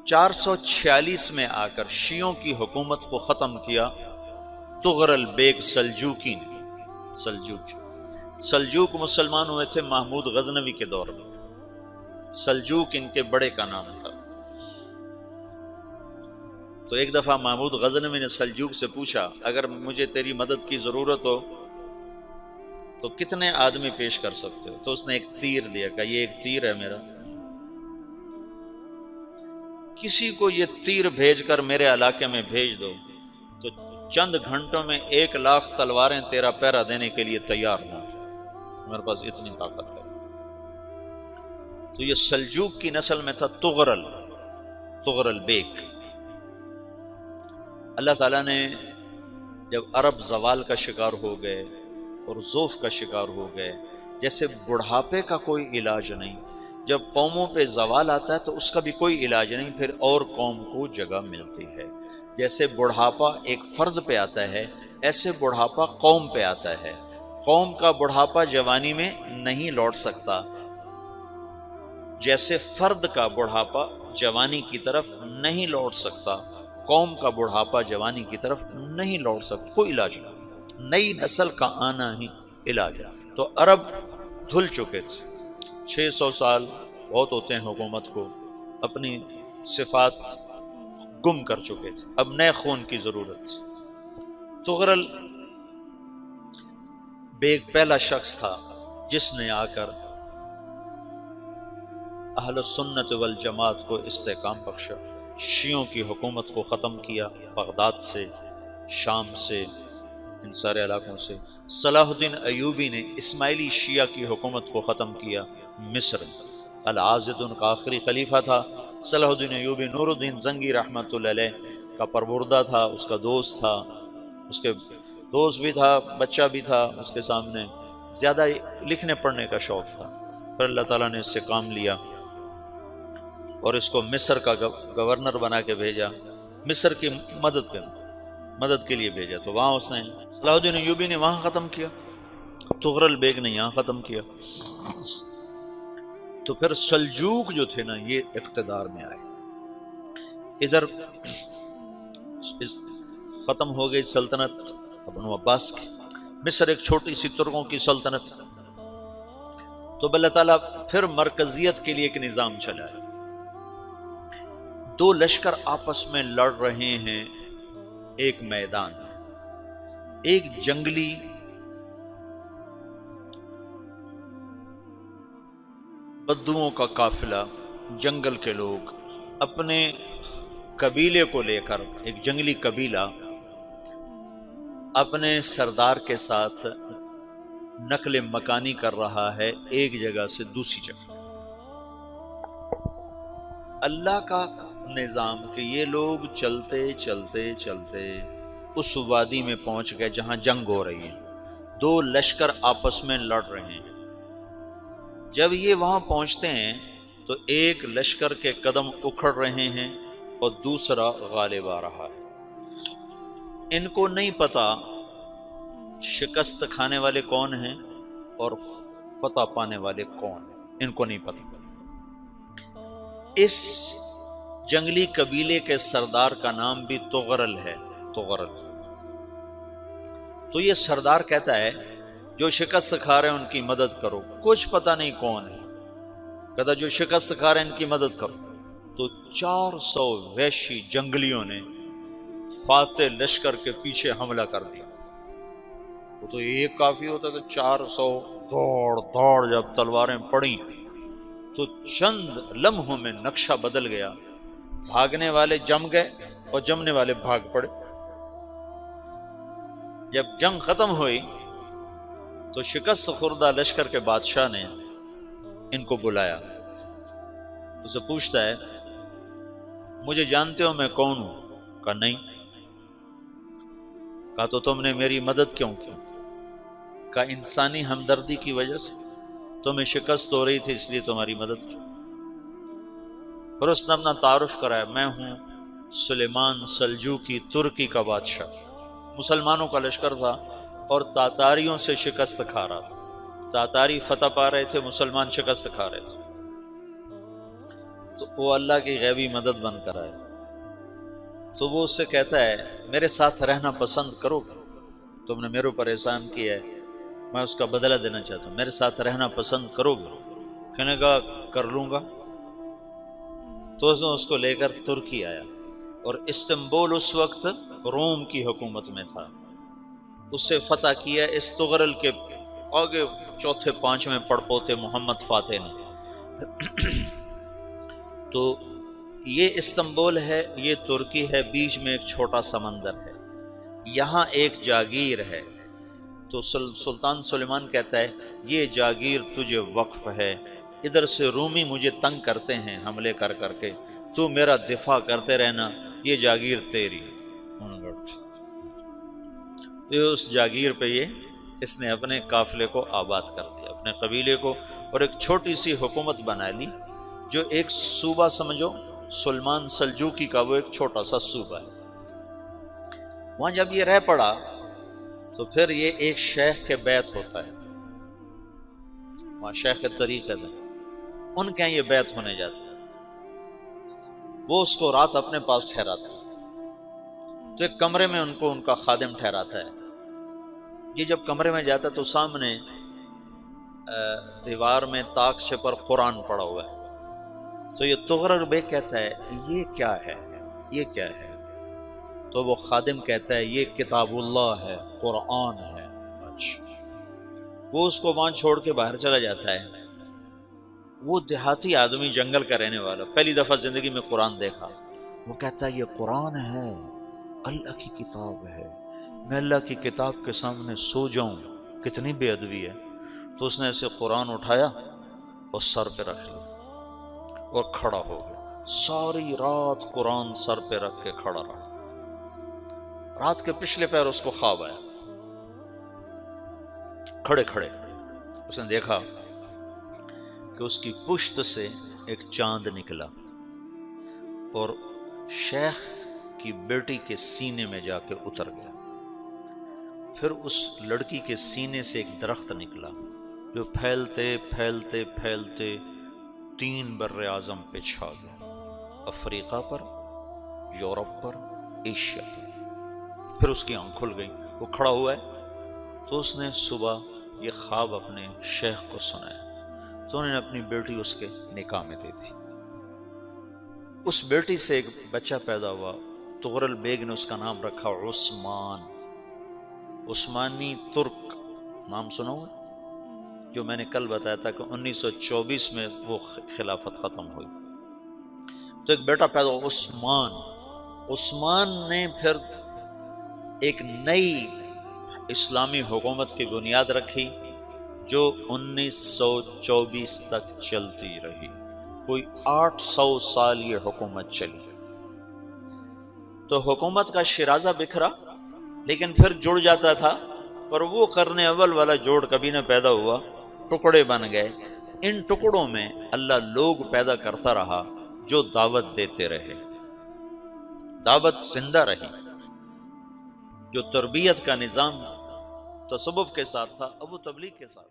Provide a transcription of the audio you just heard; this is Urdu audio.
446 میں آ کر شیعوں کی حکومت کو ختم کیا طغرل بیگ سلجوقی نے۔ سلجوق مسلمان ہوئے تھے محمود غزنوی کے دور میں، سلجوق ان کے بڑے کا نام تھا۔ تو ایک دفعہ محمود غزنوی نے سلجوق سے پوچھا اگر مجھے تیری مدد کی ضرورت ہو تو کتنے آدمی پیش کر سکتے ہو؟ تو اس نے ایک تیر دیا، کہا یہ ایک تیر ہے میرا، کسی کو یہ تیر بھیج کر میرے علاقے میں بھیج دو تو چند گھنٹوں میں 1,00,000 تلواریں تیرا پہرا دینے کے لیے تیار ہوں، میرے پاس اتنی طاقت ہے۔ تو یہ سلجوق کی نسل میں تھا طغرل بیگ۔ اللہ تعالیٰ نے جب عرب زوال کا شکار ہو گئے اور ضعف کا شکار ہو گئے، جیسے بڑھاپے کا کوئی علاج نہیں، جب قوموں پہ زوال آتا ہے تو اس کا بھی کوئی علاج نہیں، پھر اور قوم کو جگہ ملتی ہے۔ جیسے بڑھاپا ایک فرد پہ آتا ہے، ایسے بڑھاپا قوم پہ آتا ہے۔ قوم کا بڑھاپا جوانی میں نہیں لوٹ سکتا، جیسے فرد کا بڑھاپا جوانی کی طرف نہیں لوٹ سکتا، قوم کا بڑھاپا جوانی کی طرف نہیں لوٹ سکتا، کوئی علاج نہیں، نئی نسل کا آنا ہی علاج ہے۔ تو عرب دھل چکے تھے، 600 سال بہت ہوتے ہیں حکومت کو، اپنی صفات گم کر چکے تھے، اب نئے خون کی ضرورت تھی۔ طغرل بیگ پہلا شخص تھا جس نے آ کر اہل سنت والجماعت کو استحکام بخشا، شیعوں کی حکومت کو ختم کیا، بغداد سے، شام سے، ان سارے علاقوں سے۔ صلاح الدین ایوبی نے اسماعیلی شیعہ کی حکومت کو ختم کیا، مصر۔ العاضد ان کا آخری خلیفہ تھا۔ صلاح الدین ایوبی نور الدین زنگی رحمۃ اللہ علیہ کا پروردہ تھا، اس کا دوست تھا، اس کے دوست بھی تھا، بچہ بھی تھا اس کے سامنے، زیادہ لکھنے پڑھنے کا شوق تھا۔ پھر اللہ تعالیٰ نے اس سے کام لیا اور اس کو مصر کا گورنر بنا کے بھیجا، مصر کی مدد کے لیے بھیجا۔ تو وہاں اس نے صلاح الدین ایوبی نے وہاں ختم کیا، طغرل بیگ نے یہاں ختم کیا۔ تو پھر سلجوق جو تھے نا یہ اقتدار میں آئے، ادھر ختم ہو گئی سلطنت بنو عباس کی، مصر ایک چھوٹی سی ترکوں کی سلطنت۔ تو اللہ تعالیٰ پھر مرکزیت کے لیے ایک نظام چلایا، دو لشکر آپس میں لڑ رہے ہیں ایک میدان میں، ایک جنگلی بدوؤں کا قافلہ، جنگل کے لوگ اپنے قبیلے کو لے کر، ایک جنگلی قبیلہ اپنے سردار کے ساتھ نقل مکانی کر رہا ہے ایک جگہ سے دوسری جگہ۔ اللہ کا نظام کہ یہ لوگ چلتے چلتے چلتے اس وادی میں پہنچ گئے جہاں جنگ ہو رہی ہے، دو لشکر آپس میں لڑ رہے ہیں۔ جب یہ وہاں پہنچتے ہیں تو ایک لشکر کے قدم اکھڑ رہے ہیں اور دوسرا غالب آ رہا ہے۔ ان کو نہیں پتا شکست کھانے والے کون ہیں اور فتح پانے والے کون ہیں، ان کو نہیں پتا۔ اس جنگلی قبیلے کے سردار کا نام بھی طغرل ہے، طغرل۔ تو یہ سردار کہتا ہے جو شکست کھا رہے ہیں ان کی مدد کرو، کچھ پتہ نہیں کون ہے، کہتا جو شکست کھا رہے ہیں ان کی مدد کرو۔ تو 400 وحشی جنگلیوں نے فاتح لشکر کے پیچھے حملہ کر دیا۔ وہ تو ایک کافی ہوتا تھا، 400 دوڑ جب تلواریں پڑیں تو چند لمحوں میں نقشہ بدل گیا، بھاگنے والے جم گئے اور جمنے والے بھاگ پڑے۔ جب جنگ ختم ہوئی تو شکست خوردہ لشکر کے بادشاہ نے ان کو بلایا، اسے پوچھتا ہے مجھے جانتے ہو میں کون ہوں؟ کہا نہیں۔ کہا تو تم نے میری مدد کیوں کی؟ کہا انسانی ہمدردی کی وجہ سے، تمہیں شکست ہو رہی تھی اس لیے تمہاری مدد کی۔ پھر اس نے اپنا تعارف کرایا، میں ہوں سلیمان سلجوقی، ترکی کا بادشاہ۔ مسلمانوں کا لشکر تھا اور تاتاریوں سے شکست کھا رہا تھا، تاتاری فتح پا رہے تھے، مسلمان شکست کھا رہے تھے۔ تو وہ اللہ کی غیبی مدد بن کر آئے، تو وہ اس سے کہتا ہے میرے ساتھ رہنا پسند کرو گے؟ تم نے میرے اوپر احسان کیا ہے، میں اس کا بدلہ دینا چاہتا ہوں، میرے ساتھ رہنا پسند کرو گے؟ کہنے کا کر لوں گا۔ تو اس کو لے کر ترکی آیا، اور استنبول اس وقت روم کی حکومت میں تھا، اسے فتح کیا اس تغرل کے آگے چوتھے پانچویں پڑپوتے محمد فاتح نے۔ تو یہ استنبول ہے، یہ ترکی ہے، بیچ میں ایک چھوٹا سمندر ہے، یہاں ایک جاگیر ہے۔ تو سلطان سلیمان کہتا ہے یہ جاگیر تجھے وقف ہے، ادھر سے رومی مجھے تنگ کرتے ہیں حملے کر کر کے، تو میرا دفاع کرتے رہنا، یہ جاگیر تیری۔ اس جاگیر پہ اس نے اپنے قافلے کو آباد کر دیا، اپنے قبیلے کو، اور ایک چھوٹی سی حکومت بنا لی، جو ایک صوبہ سمجھو سلمان سلجوقی کا، وہ ایک چھوٹا سا صوبہ ہے۔ وہاں جب یہ رہ پڑا تو پھر یہ ایک شیخ کے بیعت ہوتا ہے، وہاں شیخ طریقت ہے، ان کے یہ بیعت ہونے جاتا ہے، وہ اس کو رات اپنے پاس ٹھہراتا ہے، تو ایک کمرے میں ان کو ان کا خادم ٹھہراتا ہے۔ یہ جب کمرے میں جاتا ہے تو سامنے دیوار میں طاقچے پر قرآن پڑا ہوا ہے، تو یہ تغرل بیگ کہتا ہے یہ کیا ہے، یہ کیا ہے؟ تو وہ خادم کہتا ہے یہ کتاب اللہ ہے، قرآن ہے۔ اچھا، وہ اس کو وہاں چھوڑ کے باہر چلا جاتا ہے۔ وہ دیہاتی آدمی، جنگل کا رہنے والا، پہلی دفعہ زندگی میں قرآن دیکھا، وہ کہتا ہے یہ قرآن ہے، اللہ کی کتاب ہے، میں اللہ کی کتاب کے سامنے سو جاؤں، کتنی بے ادبی ہے۔ تو اس نے ایسے قرآن اٹھایا اور سر پہ رکھ لیا اور کھڑا ہو گیا، ساری رات قرآن سر پہ رکھ کے کھڑا رہا۔ رات کے پچھلے پہر اس کو خواب آیا، کھڑے کھڑے اس نے دیکھا کہ اس کی پشت سے ایک چاند نکلا اور شیخ کی بیٹی کے سینے میں جا کے اتر گیا۔ پھر اس لڑکی کے سینے سے ایک درخت نکلا جو پھیلتے پھیلتے پھیلتے 3 بر اعظم پہ چھا گیا، افریقہ پر، یورپ پر، ایشیا پر۔ پھر اس کی آنکھ کھل گئی، وہ کھڑا ہوا ہے، تو اس نے صبح یہ خواب اپنے شیخ کو سنایا، تو انہوں نے اپنی بیٹی اس کے نکاح میں دے دی۔ اس بیٹی سے ایک بچہ پیدا ہوا، تغرل بیگ نے اس کا نام رکھا عثمان، عثمانی ترک نام سنا ہوا، جو میں نے کل بتایا تھا کہ 1924 میں وہ خلافت ختم ہوئی۔ تو ایک بیٹا پیدا ہوا عثمان۔ عثمان نے پھر ایک نئی اسلامی حکومت کی بنیاد رکھی جو 1924 تک چلتی رہی، کوئی 800 سال یہ حکومت چلی۔ تو حکومت کا شیرازہ بکھرا لیکن پھر جڑ جاتا تھا، پر وہ قرن اول والا جوڑ کبھی نہ پیدا ہوا، ٹکڑے بن گئے۔ ان ٹکڑوں میں اللہ لوگ پیدا کرتا رہا جو دعوت دیتے رہے، دعوت زندہ رہی۔ جو تربیت کا نظام تصوف کے ساتھ تھا اب وہ تبلیغ کے ساتھ۔